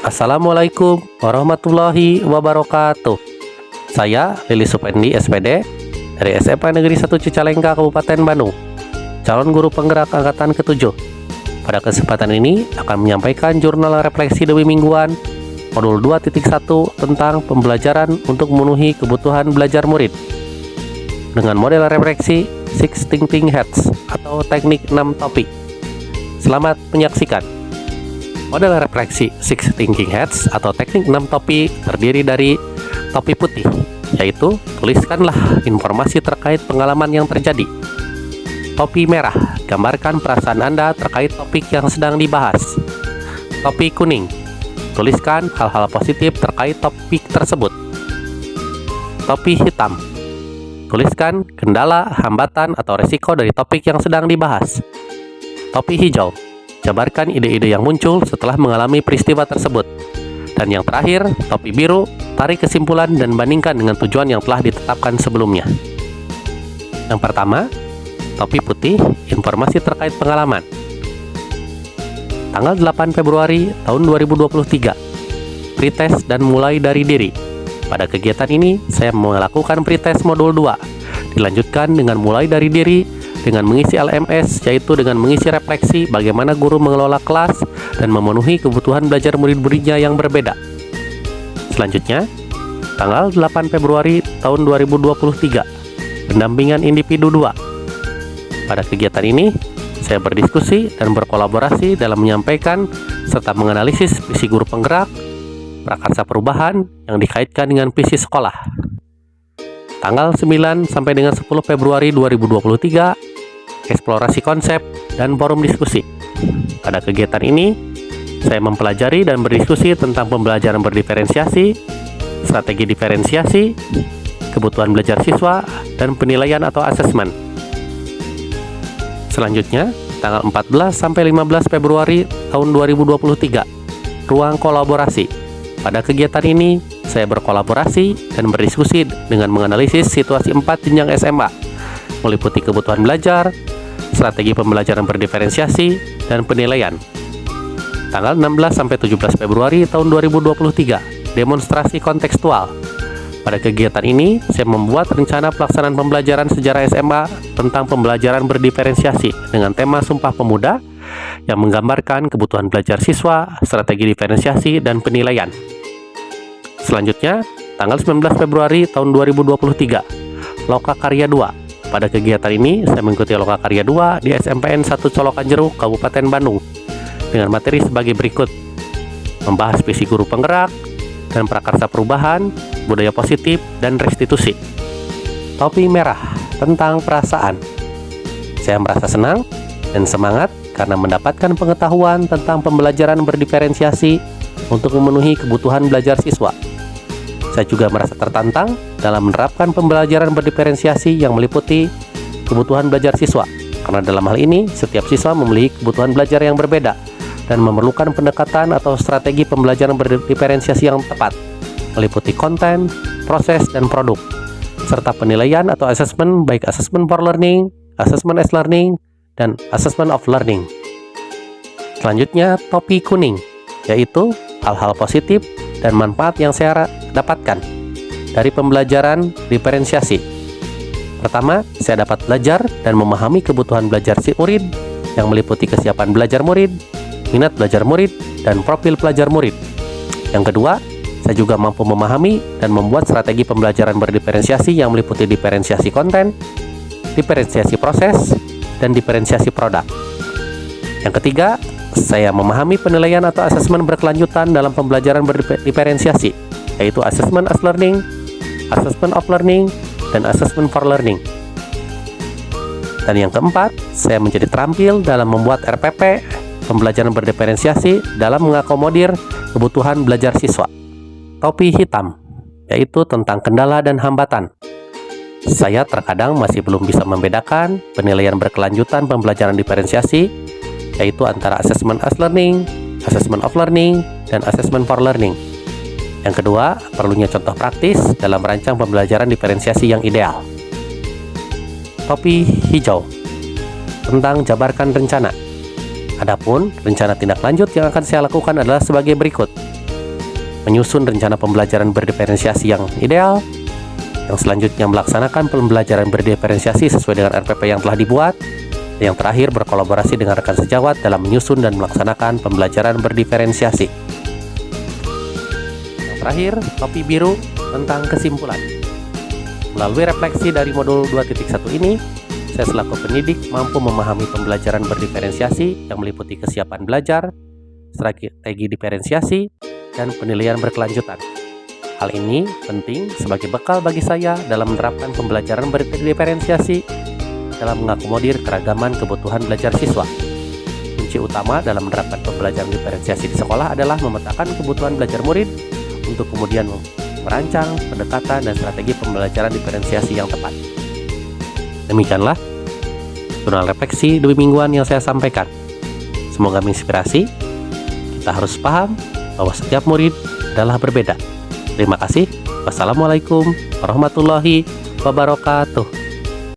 Assalamualaikum warahmatullahi wabarakatuh. Saya Lili Supendi, SPD, dari SMA Negeri 1 Cicalengka, Kabupaten Bandung, calon guru penggerak angkatan ke-7. Pada kesempatan ini akan menyampaikan jurnal refleksi dewi mingguan modul 2.1 tentang pembelajaran untuk memenuhi kebutuhan belajar murid dengan model refleksi Six Thinking Hats atau teknik 6 topi. Selamat menyaksikan. Model refleksi Six Thinking Hats atau teknik 6 topi terdiri dari topi putih, yaitu tuliskanlah informasi terkait pengalaman yang terjadi. Topi merah, gambarkan perasaan Anda terkait topik yang sedang dibahas. Topi kuning, tuliskan hal-hal positif terkait topik tersebut. Topi hitam, tuliskan kendala, hambatan, atau resiko dari topik yang sedang dibahas. Topi hijau, jabarkan ide-ide yang muncul setelah mengalami peristiwa tersebut. Dan yang terakhir, topi biru, tarik kesimpulan dan bandingkan dengan tujuan yang telah ditetapkan sebelumnya. Yang pertama, topi putih, informasi terkait pengalaman. Tanggal 8 Februari tahun 2023, pretest dan mulai dari diri. Pada kegiatan ini, saya melakukan pretest modul 2, dilanjutkan dengan mulai dari diri, dengan mengisi LMS, yaitu dengan mengisi refleksi bagaimana guru mengelola kelas dan memenuhi kebutuhan belajar murid-muridnya yang berbeda. Selanjutnya, tanggal 8 Februari tahun 2023, pendampingan individu 2. Pada kegiatan ini, saya berdiskusi dan berkolaborasi dalam menyampaikan serta menganalisis visi guru penggerak, prakarsa perubahan yang dikaitkan dengan visi sekolah. Tanggal 9 sampai dengan 10 Februari 2023, eksplorasi konsep dan forum diskusi. Pada kegiatan ini, saya mempelajari dan berdiskusi tentang pembelajaran berdiferensiasi, strategi diferensiasi, kebutuhan belajar siswa, dan penilaian atau asesmen. Selanjutnya, tanggal 14 sampai 15 Februari tahun 2023, ruang kolaborasi. Pada kegiatan ini, saya berkolaborasi dan berdiskusi dengan menganalisis situasi 4 jenjang SMA, meliputi kebutuhan belajar, strategi pembelajaran berdiferensiasi, dan penilaian. Tanggal 16 sampai 17 Februari tahun 2023, demonstrasi kontekstual. Pada kegiatan ini, saya membuat rencana pelaksanaan pembelajaran sejarah SMA tentang pembelajaran berdiferensiasi dengan tema Sumpah Pemuda yang menggambarkan kebutuhan belajar siswa, strategi diferensiasi, dan penilaian. Selanjutnya, tanggal 19 Februari tahun 2023, Loka Karya 2. Pada kegiatan ini, saya mengikuti Loka Karya 2 di SMPN 1 Colokan Jeruk, Kabupaten Bandung, dengan materi sebagai berikut: membahas visi guru penggerak dan prakarsa perubahan, budaya positif, dan restitusi. Topi merah, tentang perasaan. Saya merasa senang dan semangat karena mendapatkan pengetahuan tentang pembelajaran berdiferensiasi untuk memenuhi kebutuhan belajar siswa. Saya juga merasa tertantang dalam menerapkan pembelajaran berdiferensiasi yang meliputi kebutuhan belajar siswa, karena dalam hal ini setiap siswa memiliki kebutuhan belajar yang berbeda dan memerlukan pendekatan atau strategi pembelajaran berdiferensiasi yang tepat, meliputi konten, proses, dan produk, serta penilaian atau asesmen, baik asesmen for learning, asesmen as learning, dan asesmen of learning. Selanjutnya, topi kuning, yaitu hal-hal positif dan manfaat yang saya dapatkan dari pembelajaran diferensiasi. Pertama, saya dapat belajar dan memahami kebutuhan belajar si murid yang meliputi kesiapan belajar murid, minat belajar murid, dan profil pelajar murid. Yang kedua, saya juga mampu memahami dan membuat strategi pembelajaran berdiferensiasi yang meliputi diferensiasi konten, diferensiasi proses, dan diferensiasi produk. Yang ketiga, saya memahami penilaian atau asesmen berkelanjutan dalam pembelajaran berdiferensiasi, yaitu asesmen as learning, asesmen of learning, dan asesmen for learning. Dan yang keempat, saya menjadi terampil dalam membuat RPP, pembelajaran berdiferensiasi, dalam mengakomodir kebutuhan belajar siswa. Topi hitam, yaitu tentang kendala dan hambatan. Saya terkadang masih belum bisa membedakan penilaian berkelanjutan pembelajaran diferensiasi, yaitu antara asesmen as learning, asesmen of learning, dan asesmen for learning. Yang kedua, perlunya contoh praktis dalam merancang pembelajaran diferensiasi yang ideal. Topi hijau, tentang jabarkan rencana. Adapun rencana tindak lanjut yang akan saya lakukan adalah sebagai berikut. menyusun rencana pembelajaran berdiferensiasi yang ideal. Yang selanjutnya melaksanakan pembelajaran berdiferensiasi sesuai dengan RPP yang telah dibuat. Yang terakhir berkolaborasi dengan rekan sejawat dalam menyusun dan melaksanakan pembelajaran berdiferensiasi. Yang terakhir, topi biru tentang kesimpulan. Melalui refleksi dari modul 2.1 ini, saya selaku pendidik mampu memahami pembelajaran berdiferensiasi yang meliputi kesiapan belajar, strategi diferensiasi, dan penilaian berkelanjutan. Hal ini penting sebagai bekal bagi saya dalam menerapkan pembelajaran berdiferensiasi dalam mengakomodir keragaman kebutuhan belajar siswa. Kunci utama dalam menerapkan pembelajaran diferensiasi di sekolah adalah memetakan kebutuhan belajar murid untuk kemudian merancang pendekatan dan strategi pembelajaran diferensiasi yang tepat. Demikianlah jurnal refleksi demi mingguan yang saya sampaikan. Semoga menginspirasi. Kita harus paham bahwa setiap murid adalah berbeda. Terima kasih. Wassalamualaikum warahmatullahi wabarakatuh.